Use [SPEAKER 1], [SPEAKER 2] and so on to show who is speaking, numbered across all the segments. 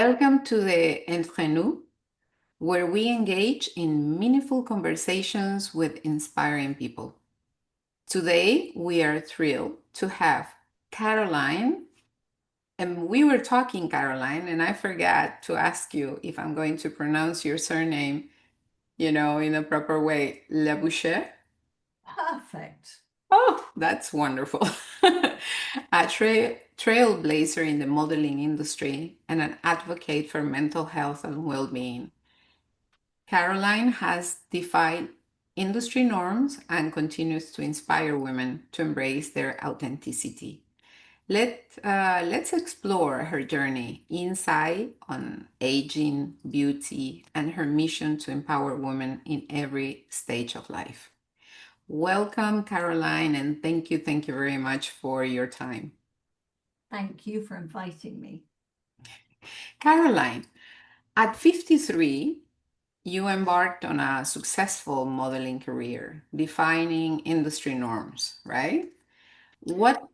[SPEAKER 1] Welcome to the Entre Nous, where we engage in meaningful conversations with inspiring people. Today, we are thrilled to have Caroline. And we were talking, Caroline, and I forgot to ask you if I'm going to pronounce your surname, in a proper way. Labouchere?
[SPEAKER 2] Perfect.
[SPEAKER 1] Oh, that's wonderful. A trailblazer in the modeling industry and an advocate for mental health and well being. Caroline has defied industry norms and continues to inspire women to embrace their authenticity. Let's explore her journey, insight on aging, beauty, and her mission to empower women in every stage of life. Welcome, Caroline, and thank you very much for your time.
[SPEAKER 2] Thank you for inviting me.
[SPEAKER 1] Caroline, at 53, you embarked on a successful modeling career, defining industry norms, right? What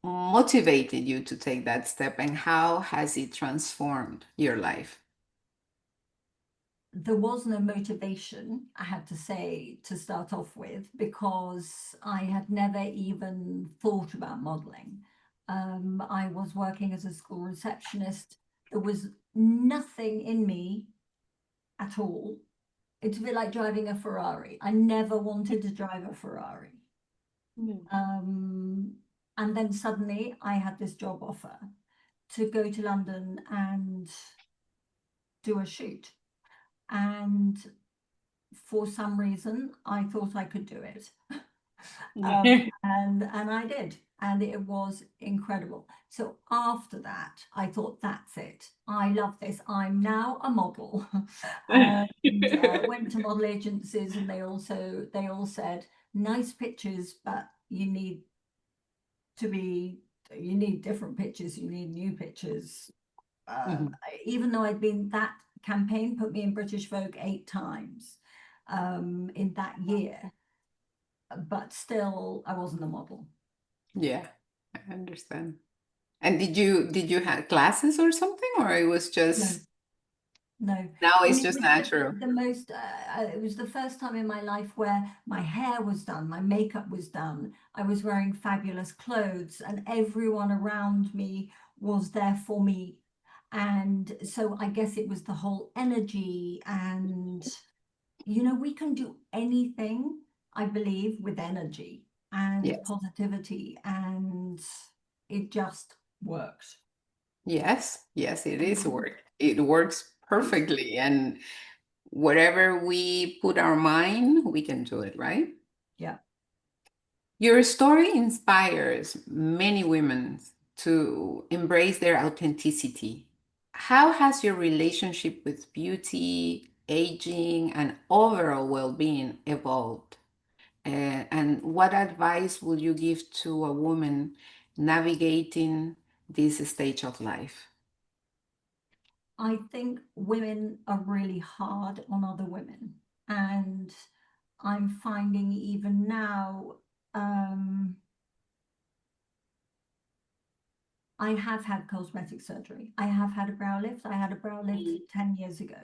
[SPEAKER 1] motivated you to take that step and how has it transformed your life?
[SPEAKER 2] There was no motivation, I have to say, to start off with, because I had never even thought about modeling. I was working as a school receptionist. There was nothing in me at all. It's a bit like driving a Ferrari. I never wanted to drive a Ferrari. And then suddenly I had this job offer to go to London and do a shoot. And for some reason, I thought I could do it. And I did. And it was incredible. So after that, I thought, that's it. I love this. I'm now a model. And went to model agencies, and they all said, nice pictures, but you need different pictures, you need new pictures.
[SPEAKER 1] Mhm.
[SPEAKER 2] Even though that campaign put me in British Vogue 8 times in that year, but still I wasn't a model.
[SPEAKER 1] Yeah, I understand. And did you have classes or something, or it was
[SPEAKER 2] No,
[SPEAKER 1] just
[SPEAKER 2] no.
[SPEAKER 1] now
[SPEAKER 2] I
[SPEAKER 1] it's
[SPEAKER 2] mean, it
[SPEAKER 1] just
[SPEAKER 2] was
[SPEAKER 1] natural?
[SPEAKER 2] the most, it was the first time in my life where my hair was done, my makeup was done, I was wearing fabulous clothes, and everyone around me was there for me. And so I guess it was the whole energy, and we can do anything, I believe, with energy and
[SPEAKER 1] Yes.
[SPEAKER 2] positivity, and it just works.
[SPEAKER 1] Yes, yes, it is
[SPEAKER 2] Mhm.
[SPEAKER 1] work. It works perfectly. And whatever we put our mind, we can do it, right?
[SPEAKER 2] Yeah.
[SPEAKER 1] Your story inspires many women to embrace their authenticity. How has your relationship with beauty, aging, and overall well being evolved? And what advice would you give to a woman navigating this stage of life?
[SPEAKER 2] I think women are really hard on other women. And I'm finding even now, um, I have had cosmetic surgery. I have had a brow lift. I had a brow lift 10 years ago.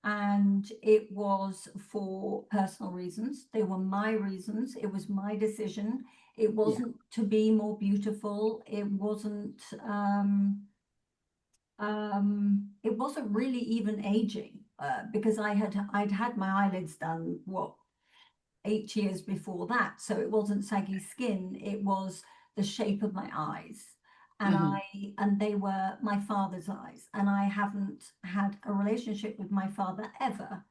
[SPEAKER 2] And it was for personal reasons. They were my reasons. It was my decision. It
[SPEAKER 1] Yeah.
[SPEAKER 2] wasn't to be more beautiful. It wasn't really even aging, because I'd had my eyelids done, 8 years before that. So it wasn't saggy skin, it was the shape of my eyes. And
[SPEAKER 1] Mhm.
[SPEAKER 2] they were my father's eyes. And I haven't had a relationship with my father ever.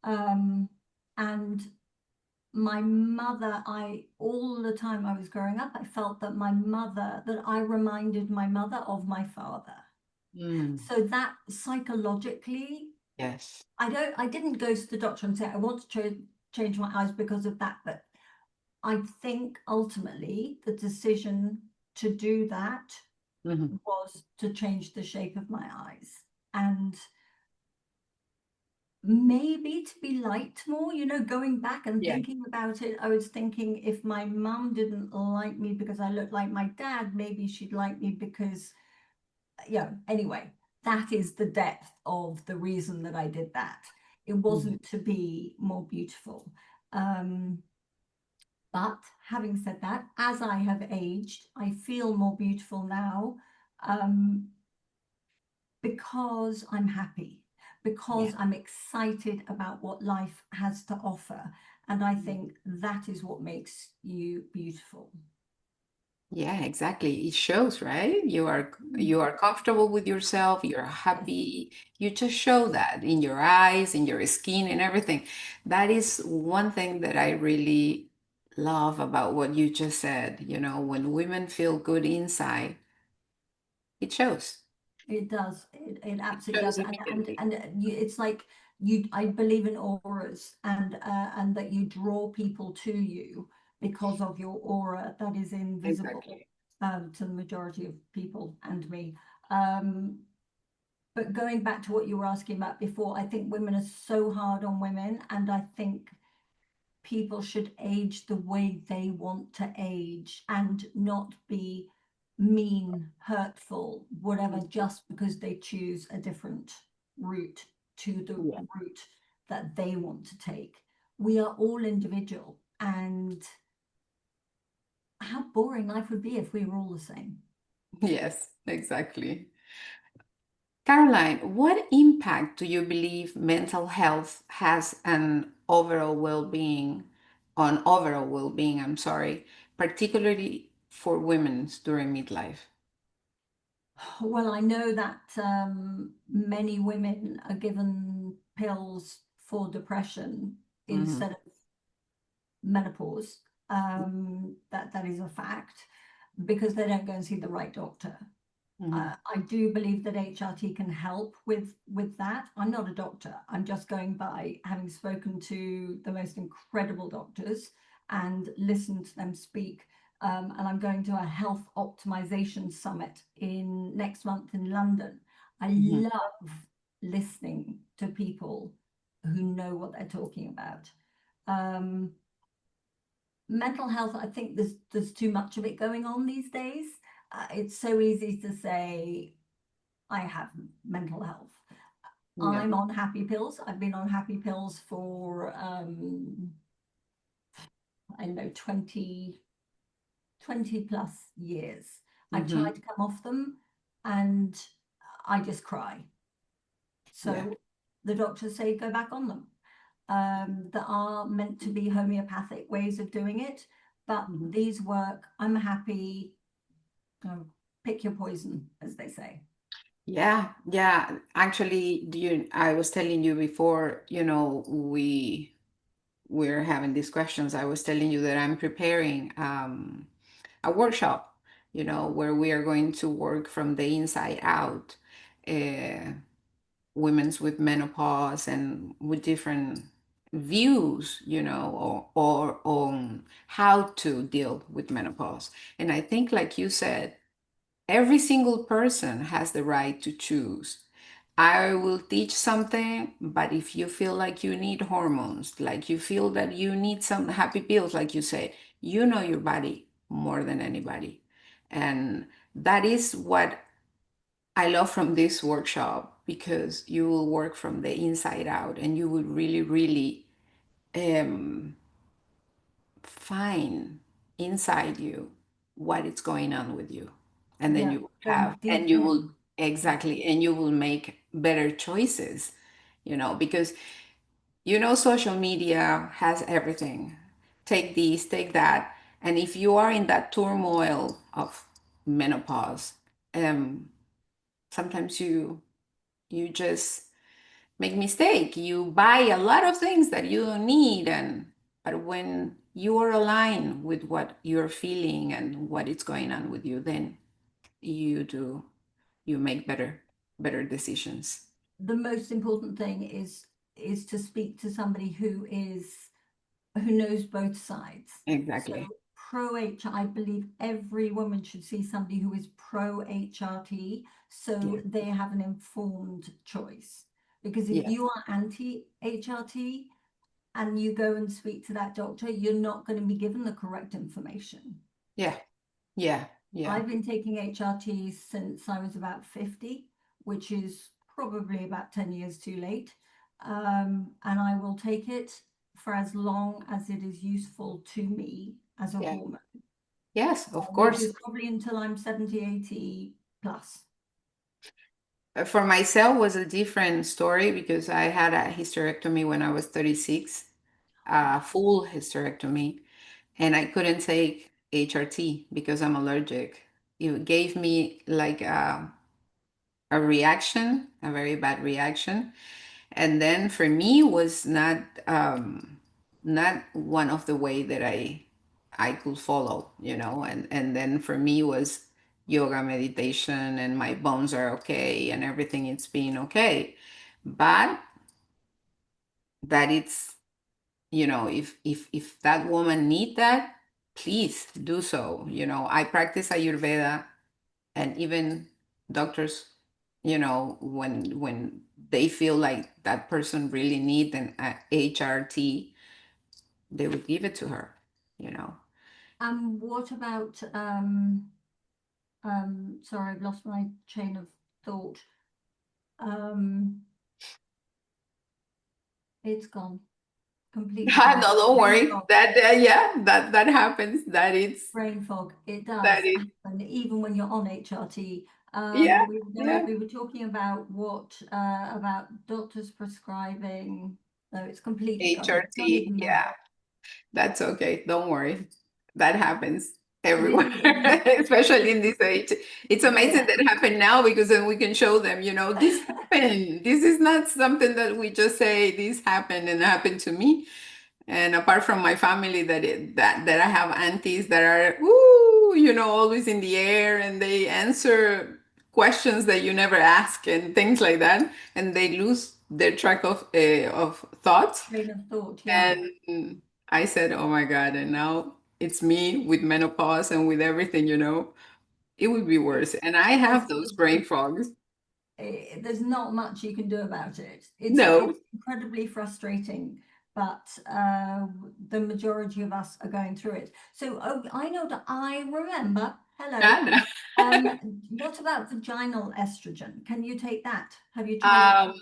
[SPEAKER 2] Um, and my mother, all the time I was growing up, I felt that I reminded my mother of my father.
[SPEAKER 1] Mm.
[SPEAKER 2] So that psychologically,
[SPEAKER 1] Yes.
[SPEAKER 2] I didn't go to the doctor and say I want to change my eyes because of that, but I think ultimately the decision to do that
[SPEAKER 1] Mhm.
[SPEAKER 2] was to change the shape of my eyes, and maybe to be liked more. Going back and
[SPEAKER 1] Yeah.
[SPEAKER 2] thinking about it, I was thinking, if my mum didn't like me because I looked like my dad, maybe she'd like me because, anyway. that is the depth of the reason that I did that. It
[SPEAKER 1] Mhm.
[SPEAKER 2] wasn't to be more beautiful. Um, but having said that, as I have aged, I feel more beautiful now, um, because I'm happy,
[SPEAKER 1] Yeah.
[SPEAKER 2] because I'm excited about what life has to offer. And I think that is what makes you beautiful.
[SPEAKER 1] Yeah, exactly. It shows, right?
[SPEAKER 2] Mm.
[SPEAKER 1] You are comfortable with yourself, you're
[SPEAKER 2] Yes,
[SPEAKER 1] happy. You just show that in your eyes, in your skin and everything. That is one thing that I really love about what you just said. When women feel good inside, it shows.
[SPEAKER 2] it does. It
[SPEAKER 1] It
[SPEAKER 2] absolutely
[SPEAKER 1] shows
[SPEAKER 2] does.
[SPEAKER 1] immediately.
[SPEAKER 2] It's like you. I believe in auras, and that you draw people to you because of your aura that is invisible,
[SPEAKER 1] Exactly.
[SPEAKER 2] to the majority of people and me. Um, but going back to what you were asking about before, I think women are so hard on women, and I think people should age the way they want to age and not be mean, hurtful, whatever, just because they choose a different route to the
[SPEAKER 1] Yeah.
[SPEAKER 2] route that they want to take. We are all individual, and how boring life would be if we were all the same.
[SPEAKER 1] Yes, exactly. Caroline, what impact do you believe mental health has on overall well-being, I'm sorry, particularly for women during midlife?
[SPEAKER 2] Well, I know that many women are given pills for depression
[SPEAKER 1] Hmm.
[SPEAKER 2] instead of menopause. That is a fact because they don't go and see the right doctor.
[SPEAKER 1] Hmm.
[SPEAKER 2] I do believe that HRT can help with that. I'm not a doctor. I'm just going by having spoken to the most incredible doctors and listened to them speak. And I'm going to a health optimization summit in next month in London. I
[SPEAKER 1] Hmm.
[SPEAKER 2] love listening to people who know what they're talking about. Um, Mental health, I think there's too much of it going on these days. It's so easy to say I have mental health.
[SPEAKER 1] Yeah.
[SPEAKER 2] I'm on happy pills. I've been on happy pills for I don't know, 20 plus years. I've tried to
[SPEAKER 1] Hmm.
[SPEAKER 2] come off them and I just cry.
[SPEAKER 1] Yeah.
[SPEAKER 2] So the doctors say go back on them. There are meant to be homeopathic ways of doing it, but
[SPEAKER 1] Mhm.
[SPEAKER 2] these work. I'm happy. Pick your poison, as they say.
[SPEAKER 1] Yeah, yeah. Actually, I was telling you before, we're having these questions. I was telling you that I'm preparing a workshop, where we are going to work from the inside out, uh, women's with menopause and with different views, or on how to deal with menopause. And I think, like you said, every single person has the right to choose. I will teach something, but if you feel like you need hormones, like you feel that you need some happy pills, like you say, you know your body more than anybody. And that is what I love from this workshop, because you will work from the inside out and you will really, really um, find inside you what is going on with you. And then
[SPEAKER 2] Yeah,
[SPEAKER 1] you will
[SPEAKER 2] going
[SPEAKER 1] and
[SPEAKER 2] deep
[SPEAKER 1] you will,
[SPEAKER 2] in. Yeah.
[SPEAKER 1] exactly, and you will make better choices, because social media has everything. Take this, take that. And if you are in that turmoil of menopause, um, sometimes you just make mistake. You buy a lot of things that you don't need, and but when you are aligned with what you're feeling and what is going on with you, then you make better decisions.
[SPEAKER 2] The most important thing is to speak to somebody who knows both sides. So
[SPEAKER 1] Exactly.
[SPEAKER 2] pro HR, I believe every woman should see somebody who is pro HRT
[SPEAKER 1] Yeah.
[SPEAKER 2] so they have an informed choice. Because if
[SPEAKER 1] Yes.
[SPEAKER 2] you are anti HRT and you go and speak to that doctor, you're not going to be given the correct information.
[SPEAKER 1] Yeah. Yeah. Yeah.
[SPEAKER 2] I've been taking HRT since I was about 50. which is probably about 10 years too late. And I will take it for as long as it is useful to me as a
[SPEAKER 1] Yeah.
[SPEAKER 2] hormone,
[SPEAKER 1] Yes, of
[SPEAKER 2] which
[SPEAKER 1] course.
[SPEAKER 2] is probably until I'm 70, 80 plus.
[SPEAKER 1] For myself was a different story because I had a hysterectomy when I was 36, a full hysterectomy, and I couldn't take HRT because I'm allergic. It gave me like a reaction, a very bad reaction. And then for me was not one of the way that I could follow, and then for me was yoga, meditation, and my bones are okay and everything it's been okay. But that it's, if that woman need that, please do so. I practice Ayurveda, and even doctors, when they feel like that person really need an HRT, they would give it to her, you know.
[SPEAKER 2] What about sorry, I've lost my chain of thought. Um, it's gone, completely
[SPEAKER 1] No,
[SPEAKER 2] gone.
[SPEAKER 1] don't
[SPEAKER 2] Brain
[SPEAKER 1] worry.
[SPEAKER 2] fog.
[SPEAKER 1] That yeah, that happens.
[SPEAKER 2] Brain fog. It
[SPEAKER 1] That
[SPEAKER 2] does
[SPEAKER 1] is
[SPEAKER 2] happen even when you're on HRT.
[SPEAKER 1] yeah,
[SPEAKER 2] We
[SPEAKER 1] yeah.
[SPEAKER 2] were talking about what about doctors prescribing. No, it's completely gone. I don't
[SPEAKER 1] HRT,
[SPEAKER 2] even know.
[SPEAKER 1] yeah. That's okay. Don't worry. That happens everywhere,
[SPEAKER 2] It,
[SPEAKER 1] especially in this age. It's amazing
[SPEAKER 2] yeah.
[SPEAKER 1] that happened now because then we can show them, this happened. This is not something that we just say this happened and happened to me. And apart from my family, that I have aunties that are, ooh, always in the air, and they answer questions that you never ask and things like that, and they lose their track of thoughts.
[SPEAKER 2] Train of thought. Yeah.
[SPEAKER 1] And I said, oh my God, and now it's me with menopause and with everything, it would be
[SPEAKER 2] It,
[SPEAKER 1] worse. And I have
[SPEAKER 2] there's
[SPEAKER 1] those brain fogs.
[SPEAKER 2] there's not much you can do about it.
[SPEAKER 1] No.
[SPEAKER 2] It's incredibly frustrating, but the majority of us are going through it. So I know that I remember. Hello.
[SPEAKER 1] Nada.
[SPEAKER 2] What about vaginal estrogen? Can you take that? Have you tried it?
[SPEAKER 1] Um,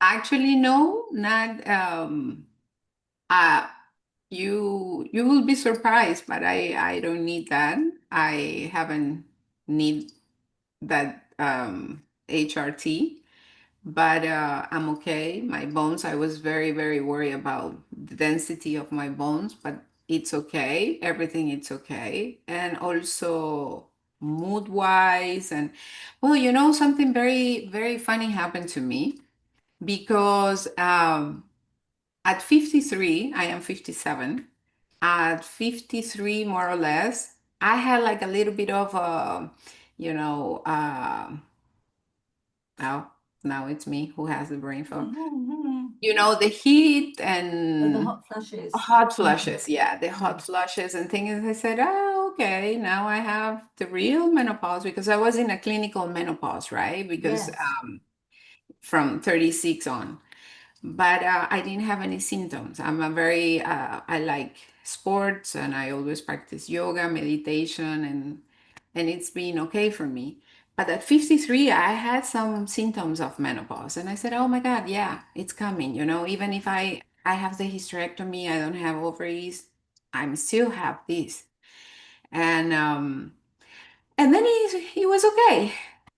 [SPEAKER 1] Actually, no, not uh you will be surprised, but I don't need that. I haven't need that HRT. But I'm okay. My bones, I was very, very worried about the density of my bones, but it's okay. Everything it's okay. And also mood wise, and well, something very, very funny happened to me because at 53, I am 57. At 53, more or less, I had like a little bit of you know, now, now it's me who has the brain fog. The heat
[SPEAKER 2] Oh, the
[SPEAKER 1] and
[SPEAKER 2] hot flushes.
[SPEAKER 1] hot
[SPEAKER 2] Mm,
[SPEAKER 1] flushes. Yeah, the hot
[SPEAKER 2] mm.
[SPEAKER 1] flushes and things. I said, oh, okay, now I have the real menopause because I was in a clinical menopause, right? Because
[SPEAKER 2] Yes.
[SPEAKER 1] from 36 on. But I didn't have any symptoms. I like sports, and I always practice yoga, meditation, and it's been okay for me. But at 53, I had some symptoms of menopause, and I said, "Oh my God, yeah, it's coming." Even if I have the hysterectomy, I don't have ovaries, I'm still have this, and then he was okay.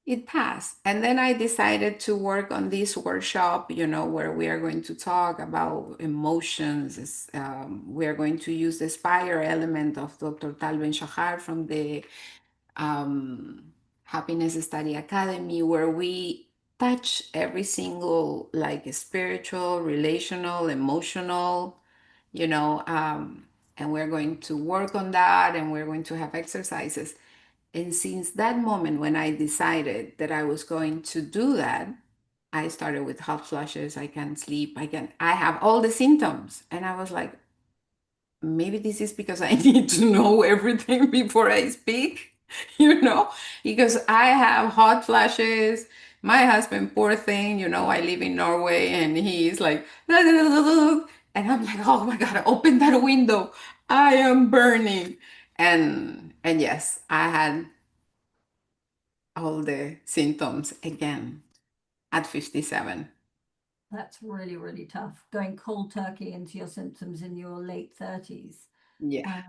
[SPEAKER 1] It passed. And then I decided to work on this workshop, where we are going to talk about emotions. We are going to use the Spire element of Dr. Tal Ben Shahar from the um, Happiness Study Academy, where we touch every single, like, spiritual, relational, emotional, you know, um, and we're going to work on that, and we're going to have exercises. And since that moment when I decided that I was going to do that, I started with hot flushes. I can't sleep. I have all the symptoms. And I was like, maybe this is because I need to know everything before I speak, you know, because I have hot flashes. My husband, poor thing, I live in Norway, and he's like, and I'm like, oh my God, open that window. I am burning. And yes, I had all the symptoms again. at 57.
[SPEAKER 2] That's really, really tough. Going cold turkey into your symptoms in your late 30s.
[SPEAKER 1] Yeah.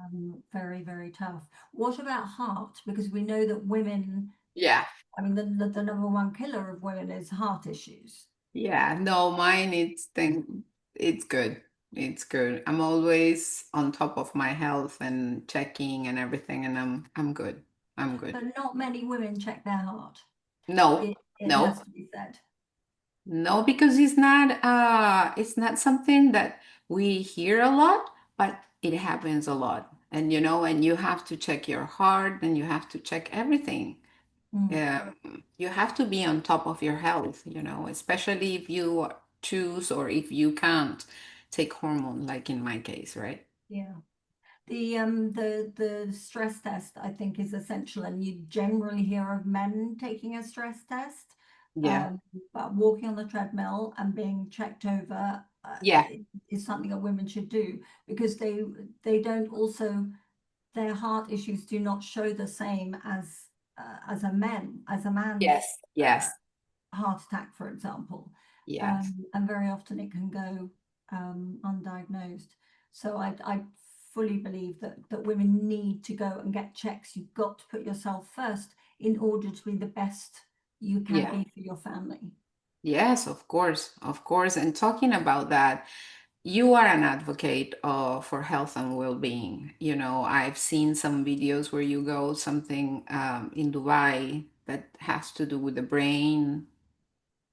[SPEAKER 2] Very, very tough. What about heart? Because we know that women,
[SPEAKER 1] Yeah.
[SPEAKER 2] I mean, the number one killer of women is heart issues.
[SPEAKER 1] Yeah. No, mine, it's good. It's good. I'm always on top of my health and checking and everything, and I'm good. I'm good.
[SPEAKER 2] But not many women check their heart.
[SPEAKER 1] No,
[SPEAKER 2] It
[SPEAKER 1] no,
[SPEAKER 2] has to be said.
[SPEAKER 1] no, because it's not something that we hear a lot, but it happens a lot. And and you have to check your heart and you have to check everything.
[SPEAKER 2] Mm,
[SPEAKER 1] You have to be on top of your health, especially if you choose or if you can't take hormone, like in my case, right?
[SPEAKER 2] yeah. The stress test I think is essential, and you generally hear of men taking a stress test.
[SPEAKER 1] Yeah.
[SPEAKER 2] Um, but walking on the treadmill and being checked over
[SPEAKER 1] Yeah.
[SPEAKER 2] is something that women should do, because they don't also, their heart issues do not show the same as a man's
[SPEAKER 1] Yes.
[SPEAKER 2] uh,
[SPEAKER 1] Yes.
[SPEAKER 2] heart attack, for example.
[SPEAKER 1] Yes.
[SPEAKER 2] And very often it can go undiagnosed. So I fully believe that women need to go and get checks. You've got to put yourself first in order to be the best you can
[SPEAKER 1] Yeah.
[SPEAKER 2] be for your family.
[SPEAKER 1] Yes, of course. Of course. And talking about that, you are an advocate for health and well-being. I've seen some videos where you go something in Dubai that has to do with the brain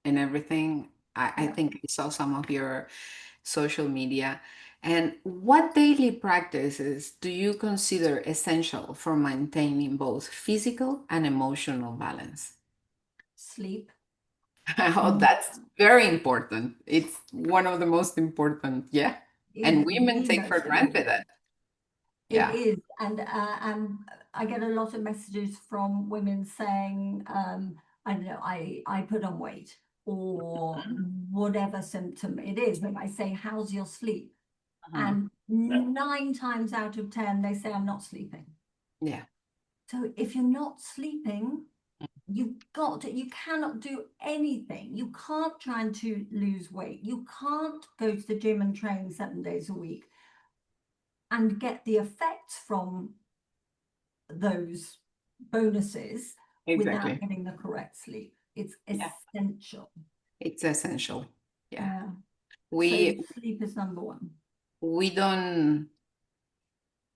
[SPEAKER 1] and everything. I
[SPEAKER 2] Yeah.
[SPEAKER 1] think I saw some of your social media. And what daily practices do you consider essential for maintaining both physical and emotional balance?
[SPEAKER 2] Sleep.
[SPEAKER 1] Oh,
[SPEAKER 2] Mm.
[SPEAKER 1] that's very important. It's one of the most important, yeah.
[SPEAKER 2] Is
[SPEAKER 1] And women
[SPEAKER 2] the
[SPEAKER 1] take for
[SPEAKER 2] most
[SPEAKER 1] granted
[SPEAKER 2] important.
[SPEAKER 1] that.
[SPEAKER 2] It
[SPEAKER 1] Yeah.
[SPEAKER 2] is, and I get a lot of messages from women saying, I don't know, I put on weight, or whatever symptom it is. When I say, "How's your sleep?"
[SPEAKER 1] Mhm.
[SPEAKER 2] and 9 times out of 10 they say, "I'm not sleeping."
[SPEAKER 1] Yeah.
[SPEAKER 2] So if you're not sleeping, you cannot do anything. You can't try and to lose weight. You can't go to the gym and train 7 days a week and get the effects from those bonuses without
[SPEAKER 1] Exactly.
[SPEAKER 2] getting the correct sleep. It's
[SPEAKER 1] Yeah.
[SPEAKER 2] essential.
[SPEAKER 1] It's essential. Yeah.
[SPEAKER 2] Yeah. So
[SPEAKER 1] We
[SPEAKER 2] sleep is number one.
[SPEAKER 1] we don't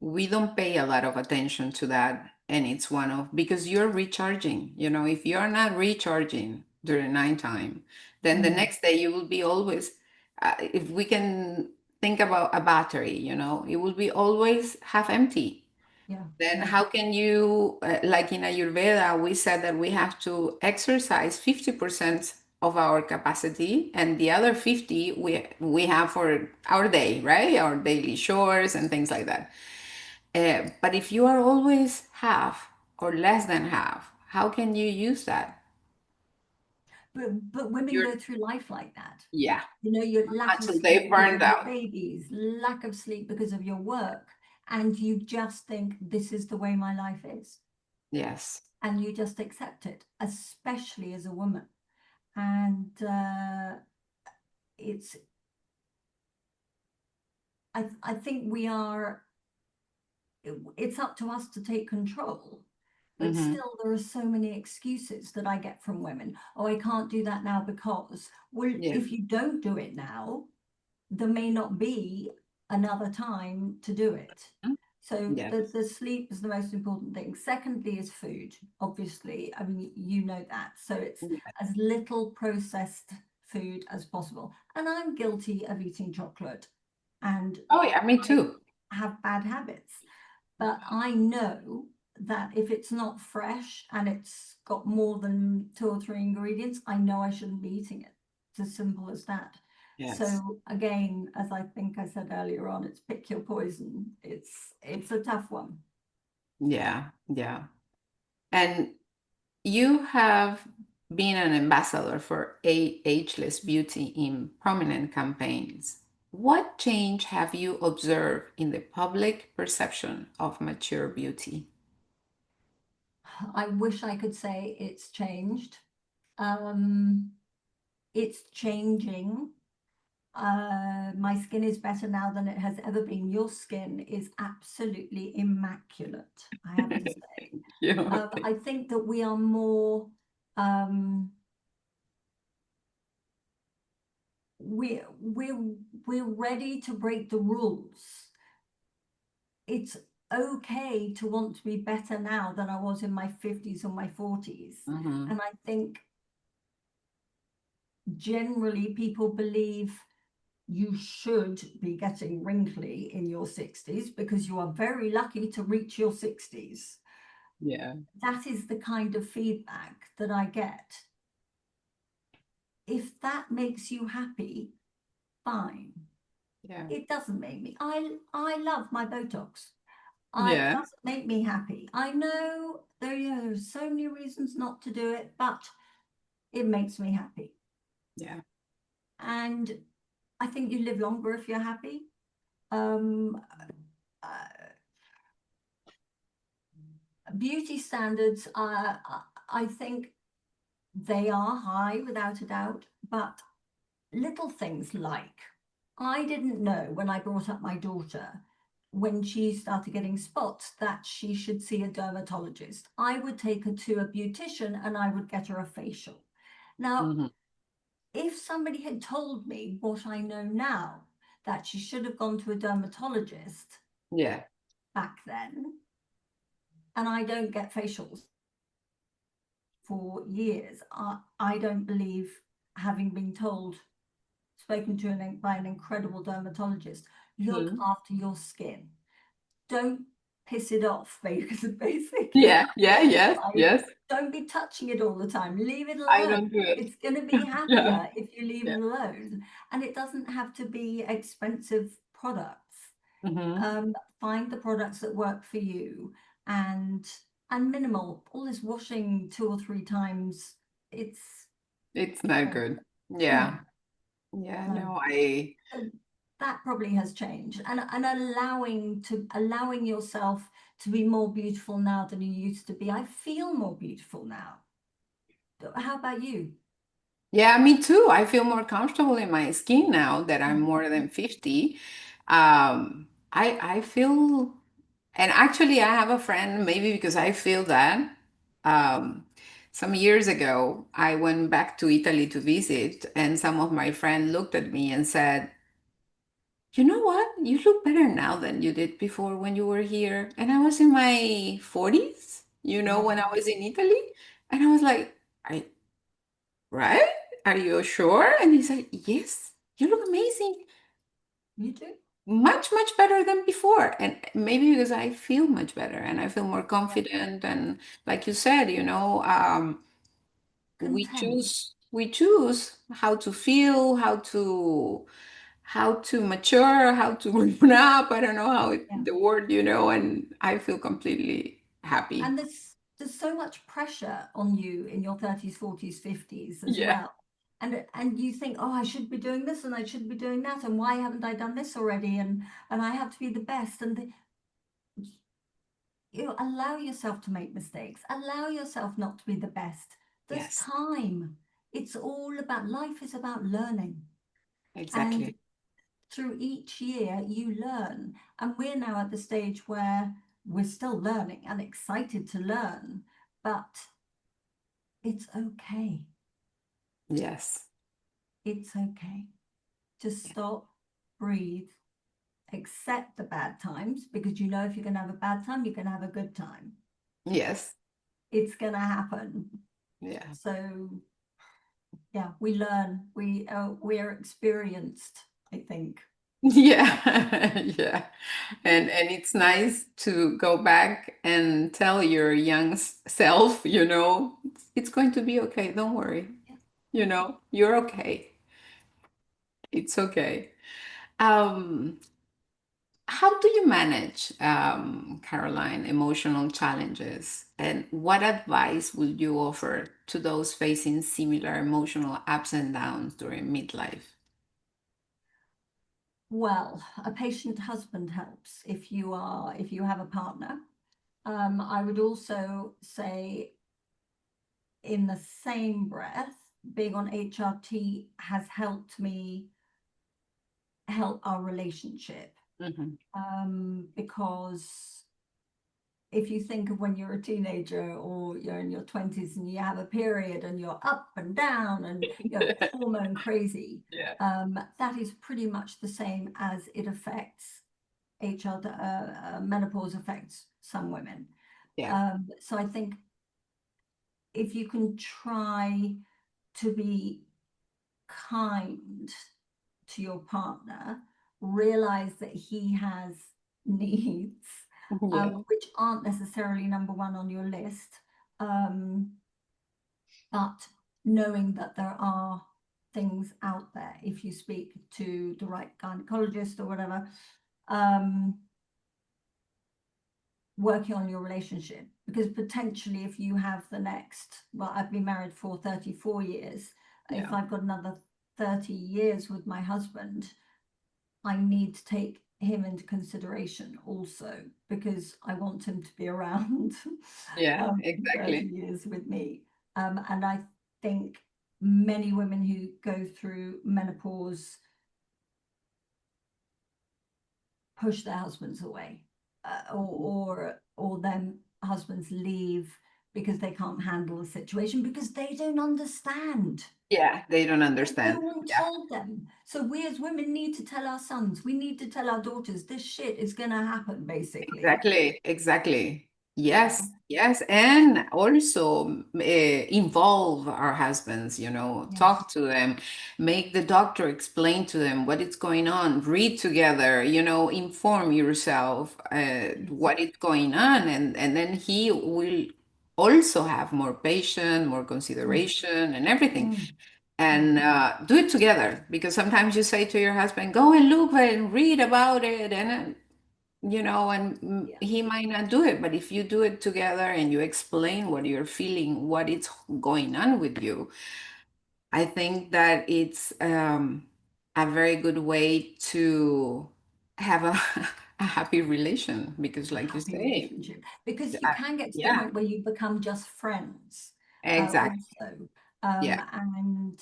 [SPEAKER 1] we don't pay a lot of attention to that, and it's one of because you're recharging. If you're not recharging during nighttime, then the
[SPEAKER 2] Mm,
[SPEAKER 1] next day you will be always if we can think about a battery, it will be always half empty.
[SPEAKER 2] yeah,
[SPEAKER 1] Then
[SPEAKER 2] yeah.
[SPEAKER 1] how can you, like in Ayurveda, we said that we have to exercise 50% of our capacity, and the other 50 we have for our day, right? Our daily chores and things like that. But if you are always half or less than half, how can you use that?
[SPEAKER 2] But women
[SPEAKER 1] You're
[SPEAKER 2] go through life like that.
[SPEAKER 1] Yeah,
[SPEAKER 2] Your lack of
[SPEAKER 1] until
[SPEAKER 2] sleep
[SPEAKER 1] they
[SPEAKER 2] because
[SPEAKER 1] burned
[SPEAKER 2] of your
[SPEAKER 1] out.
[SPEAKER 2] babies, lack of sleep because of your work, and you just think this is the way my life is,
[SPEAKER 1] Yes.
[SPEAKER 2] and you just accept it, especially as a woman. And it's I think it's up to us to take control. But
[SPEAKER 1] Hmm.
[SPEAKER 2] still, there are so many excuses that I get from women. Oh, I can't do that now because, well,
[SPEAKER 1] Yeah.
[SPEAKER 2] if you don't do it now, there may not be another time to do it. So
[SPEAKER 1] Yes.
[SPEAKER 2] the sleep is the most important thing. Secondly is food, obviously. I mean, you know that. So it's
[SPEAKER 1] Yeah.
[SPEAKER 2] as little processed food as possible. And I'm guilty of eating chocolate, and
[SPEAKER 1] Oh, yeah, me
[SPEAKER 2] I
[SPEAKER 1] too.
[SPEAKER 2] have bad habits. But I know that if it's not fresh and it's got more than 2 or 3 ingredients, I know I shouldn't be eating it. It's as simple as that.
[SPEAKER 1] Yes.
[SPEAKER 2] So again, as I think I said earlier on, it's pick your poison. It's a tough one.
[SPEAKER 1] Yeah. Yeah. And you have been an ambassador for ageless beauty in prominent campaigns. What change have you observed in the public perception of mature beauty?
[SPEAKER 2] I wish I could say it's changed. Um, It's changing. My skin is better now than it has ever been. Your skin is absolutely immaculate, I have to say.
[SPEAKER 1] Yeah.
[SPEAKER 2] I think that we are more we're ready to break the rules. It's okay to want to be better now than I was in my 50s or my 40s.
[SPEAKER 1] Mm-hmm.
[SPEAKER 2] And I think generally people believe you should be getting wrinkly in your 60s because you are very lucky to reach your 60s.
[SPEAKER 1] Yeah.
[SPEAKER 2] That is the kind of feedback that I get. If that makes you happy, fine.
[SPEAKER 1] Yeah.
[SPEAKER 2] It doesn't make me. I love my Botox. It
[SPEAKER 1] Yeah.
[SPEAKER 2] doesn't make me happy. I know there are so many reasons not to do it, but it makes me happy.
[SPEAKER 1] Yeah.
[SPEAKER 2] And I think you live longer if you're happy. Um, uh, Beauty standards, I think they are high without a doubt, but little things like I didn't know when I brought up my daughter when she started getting spots that she should see a dermatologist. I would take her to a beautician and I would get her a facial. Now,
[SPEAKER 1] Mm-hmm.
[SPEAKER 2] if somebody had told me what I know now, that she should have gone to a dermatologist
[SPEAKER 1] Yeah.
[SPEAKER 2] back then, and I don't get facials for years, I don't believe, having been told, spoken to by an incredible dermatologist, look
[SPEAKER 1] Mm-hmm.
[SPEAKER 2] after your skin. Don't piss it off, basically.
[SPEAKER 1] Yeah. Yeah. Yes.
[SPEAKER 2] Like,
[SPEAKER 1] Yes.
[SPEAKER 2] don't be touching it all the time. Leave it
[SPEAKER 1] I
[SPEAKER 2] alone.
[SPEAKER 1] don't do it.
[SPEAKER 2] It's going to be
[SPEAKER 1] Yeah.
[SPEAKER 2] happier if you leave
[SPEAKER 1] Yeah.
[SPEAKER 2] it alone. And it doesn't have to be expensive products.
[SPEAKER 1] Mm-hmm.
[SPEAKER 2] Find the products that work for you, and minimal. All this washing 2 or 3 times, it's
[SPEAKER 1] It's not
[SPEAKER 2] no,
[SPEAKER 1] good.
[SPEAKER 2] no,
[SPEAKER 1] Yeah. Yeah.
[SPEAKER 2] no.
[SPEAKER 1] No, I,
[SPEAKER 2] So that probably has changed, and allowing yourself to be more beautiful now than you used to be. I feel more beautiful now. How about you?
[SPEAKER 1] yeah, me too. I feel more comfortable in my skin now that I'm
[SPEAKER 2] Yeah.
[SPEAKER 1] more than 50. I feel, and actually I have a friend, maybe because I feel that. Um, some years ago, I went back to Italy to visit, and some of my friends looked at me and said, "You know what? You look better now than you did before when you were here." And I was in my 40s, when
[SPEAKER 2] Yeah,
[SPEAKER 1] I was in Italy. And I was like, I, right? Are you sure? And he said, yes, you look amazing.
[SPEAKER 2] you do.
[SPEAKER 1] Much, much better than before. And maybe because I feel much better and I feel more
[SPEAKER 2] Yeah.
[SPEAKER 1] confident. And like you said,
[SPEAKER 2] Content.
[SPEAKER 1] we choose how to feel, how to mature, how to grown up. I don't know
[SPEAKER 2] Yeah.
[SPEAKER 1] the word, and I feel completely happy.
[SPEAKER 2] And there's so much pressure on you in your 30s, 40s, 50s as
[SPEAKER 1] Yeah.
[SPEAKER 2] well. And you think, oh, I should be doing this and I should be doing that, and why haven't I done this already? And I have to be the best. Allow yourself to make mistakes. Allow yourself not to be the best. There's
[SPEAKER 1] Yes,
[SPEAKER 2] time. It's all about life is about learning. And
[SPEAKER 1] exactly.
[SPEAKER 2] through each year you learn. And we're now at the stage where we're still learning and excited to learn, but it's okay.
[SPEAKER 1] Yes.
[SPEAKER 2] It's okay. Just stop, breathe, accept the bad times, because you know if you're going to have a bad time, you're going to have a good time.
[SPEAKER 1] Yes.
[SPEAKER 2] It's going to happen.
[SPEAKER 1] Yeah.
[SPEAKER 2] So yeah, we learn. We are experienced, I think.
[SPEAKER 1] Yeah. Yeah. And it's nice to go back and tell your young self, it's going to be okay. Don't worry.
[SPEAKER 2] Yeah, yeah.
[SPEAKER 1] You're okay. It's okay. Um, how do you manage, Caroline, emotional challenges? And what advice would you offer to those facing similar emotional ups and downs during midlife?
[SPEAKER 2] Well, a patient husband helps if you have a partner. I would also say, in the same breath, being on HRT has helped me help our relationship.
[SPEAKER 1] Mhm.
[SPEAKER 2] Because if you think of when you're a teenager or you're in your 20s and you have a period and you're up and down and hormone crazy,
[SPEAKER 1] Yeah.
[SPEAKER 2] that is pretty much the same as it affects menopause affects some women.
[SPEAKER 1] Yeah.
[SPEAKER 2] So I think if you can try to be kind to your partner, realize that he has needs,
[SPEAKER 1] Yeah.
[SPEAKER 2] which aren't necessarily number one on your list, but knowing that there are things out there if you speak to the right gynecologist or whatever, um, working on your relationship, because potentially if you have the next, well, I've been married for 34 years, if
[SPEAKER 1] Yeah.
[SPEAKER 2] I've got another 30 years with my husband, I need to take him into consideration also, because I want him to be around
[SPEAKER 1] Yeah,
[SPEAKER 2] 30
[SPEAKER 1] exactly.
[SPEAKER 2] years with me. And I think many women who go through menopause push their husbands away, or then husbands leave because they can't handle the situation because they don't understand.
[SPEAKER 1] Yeah, they don't
[SPEAKER 2] No
[SPEAKER 1] understand.
[SPEAKER 2] one
[SPEAKER 1] Yeah.
[SPEAKER 2] told them. So we as women need to tell our sons, we need to tell our daughters, this shit is gonna happen, basically.
[SPEAKER 1] Exactly, exactly.
[SPEAKER 2] Yeah.
[SPEAKER 1] Yes, yes. And also involve our husbands,
[SPEAKER 2] Yes.
[SPEAKER 1] talk to them, make the doctor explain to them what is going on, read together, inform yourself
[SPEAKER 2] Yes.
[SPEAKER 1] what is going on. And then he will also have more patience, more
[SPEAKER 2] Mm,
[SPEAKER 1] consideration, and everything.
[SPEAKER 2] mm, yeah.
[SPEAKER 1] And do it together, because sometimes you say to your husband, go and look and read about it. And
[SPEAKER 2] Yeah.
[SPEAKER 1] he might not do it, but if you do it together and you explain what you're feeling, what is going on with you, I think that it's a very good way to have a, a happy relation, because
[SPEAKER 2] A
[SPEAKER 1] like you
[SPEAKER 2] happy
[SPEAKER 1] say,
[SPEAKER 2] relationship, because you
[SPEAKER 1] uh,
[SPEAKER 2] can get to the
[SPEAKER 1] yeah,
[SPEAKER 2] point where you become just friends,
[SPEAKER 1] exactly.
[SPEAKER 2] also.
[SPEAKER 1] Yeah,
[SPEAKER 2] And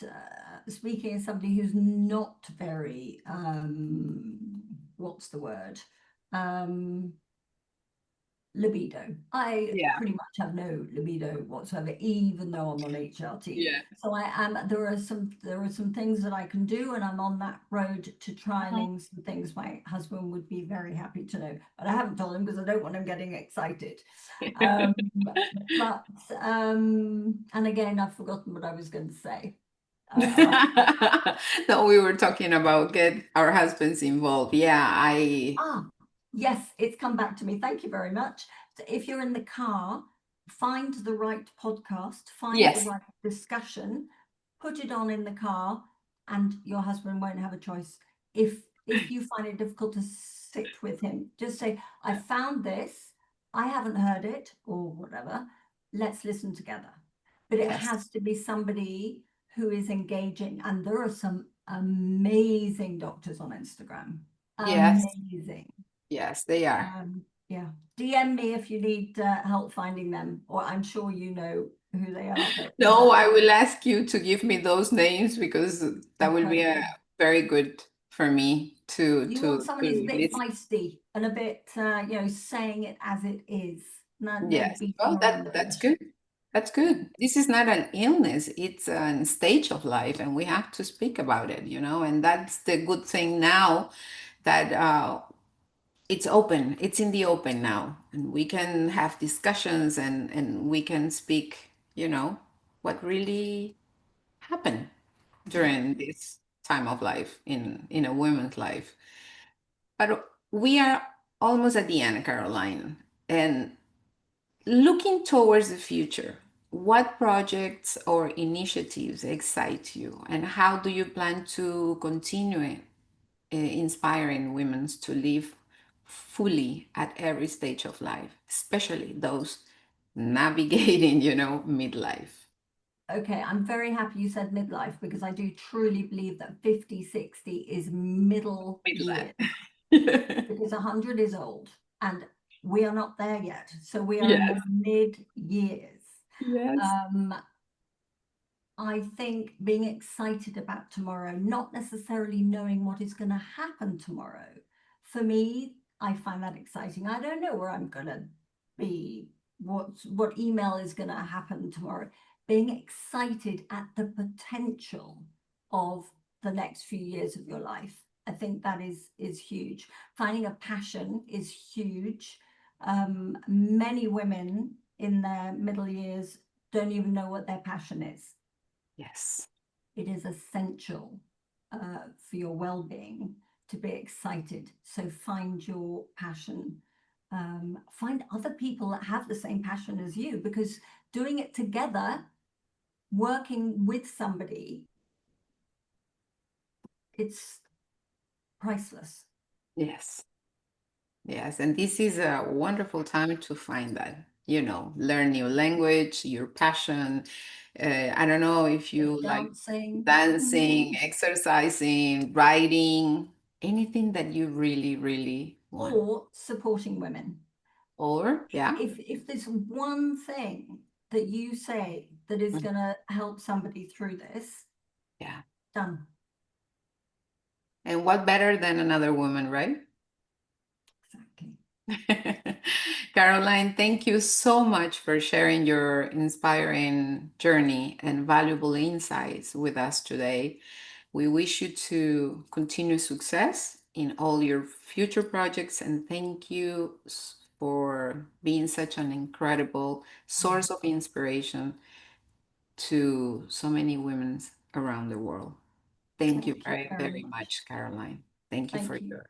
[SPEAKER 2] speaking as somebody who's not very, what's the word? Um, Libido. I
[SPEAKER 1] yeah,
[SPEAKER 2] pretty much have no libido whatsoever, even though I'm on HRT.
[SPEAKER 1] yeah.
[SPEAKER 2] So I am, there are some things that I can do, and I'm on that road to trialing some things my husband would be very happy to know. But I haven't told him because I don't want him getting excited. Um, but and again, I've forgotten what I was going to say. Uh,
[SPEAKER 1] No, we were talking about get our husbands involved. Yeah, I,
[SPEAKER 2] Ah, yes, it's come back to me. Thank you very much. So if you're in the car, find the right podcast, find the
[SPEAKER 1] yes,
[SPEAKER 2] right discussion, put it on in the car, and your husband won't have a choice. If you find it difficult to sit with him, just say, I found this, I haven't heard it, or whatever. Let's listen together. But it
[SPEAKER 1] yes,
[SPEAKER 2] has to be somebody who is engaging, and there are some amazing doctors on Instagram.
[SPEAKER 1] yes,
[SPEAKER 2] Amazing.
[SPEAKER 1] yes, they are.
[SPEAKER 2] Yeah. DM me if you need help finding them, or I'm sure you know who they are, but
[SPEAKER 1] No, I will ask you to give me those names, because that will be a
[SPEAKER 2] incredible.
[SPEAKER 1] very good for me to
[SPEAKER 2] You want
[SPEAKER 1] to
[SPEAKER 2] someone who's a
[SPEAKER 1] to
[SPEAKER 2] bit
[SPEAKER 1] listen.
[SPEAKER 2] feisty and a bit, saying it as it is. No
[SPEAKER 1] Yes.
[SPEAKER 2] beating
[SPEAKER 1] Well,
[SPEAKER 2] around the
[SPEAKER 1] that's
[SPEAKER 2] bush.
[SPEAKER 1] good. That's
[SPEAKER 2] Yeah.
[SPEAKER 1] good. This is not an illness. It's a stage of life, and we have to speak about it, and that's the good thing now, that it's open. It's in the open now, and we can have discussions, and we can speak, what really happened
[SPEAKER 2] Yeah.
[SPEAKER 1] during this time of life in a woman's life. But we are almost at the end, Caroline, and looking towards the future, what projects or initiatives excite you, and how do you plan to continue inspiring women to live fully at every stage of life, especially those navigating, midlife?
[SPEAKER 2] Okay, I'm very happy you said midlife, because I do truly believe that 50, 60 is middle years,
[SPEAKER 1] Midlife.
[SPEAKER 2] because 100 is old and we are not there yet. So we are in
[SPEAKER 1] Yes.
[SPEAKER 2] the mid years.
[SPEAKER 1] Yes.
[SPEAKER 2] Um, I think being excited about tomorrow, not necessarily knowing what is going to happen tomorrow. For me, I find that exciting. I don't know where I'm going to be, what email is going to happen tomorrow. Being excited at the potential of the next few years of your life. I think that is huge. Finding a passion is huge. Many women in their middle years don't even know what their passion is.
[SPEAKER 1] Yes.
[SPEAKER 2] It is essential for your well-being to be excited. So find your passion. Find other people that have the same passion as you, because doing it together, working with somebody, it's priceless.
[SPEAKER 1] Yes. Yes. And this is a wonderful time to find that, learn new language, your passion. I don't know if you like
[SPEAKER 2] Dancing.
[SPEAKER 1] dancing, exercising, writing, anything that you really, really want.
[SPEAKER 2] Or supporting women.
[SPEAKER 1] Or, yeah,
[SPEAKER 2] If there's one thing that you say that is
[SPEAKER 1] mm,
[SPEAKER 2] going to help somebody through this,
[SPEAKER 1] yeah.
[SPEAKER 2] done.
[SPEAKER 1] And what better than another woman, right?
[SPEAKER 2] Exactly.
[SPEAKER 1] Caroline, thank you so much for sharing your inspiring journey and valuable insights with us today. We wish you to continue success in all your future projects, and thank you for being such an incredible source of inspiration to so many women around the world. Thank you
[SPEAKER 2] Thank you
[SPEAKER 1] very,
[SPEAKER 2] very
[SPEAKER 1] very
[SPEAKER 2] much.
[SPEAKER 1] much, Caroline. Thank you for
[SPEAKER 2] Thank you.
[SPEAKER 1] your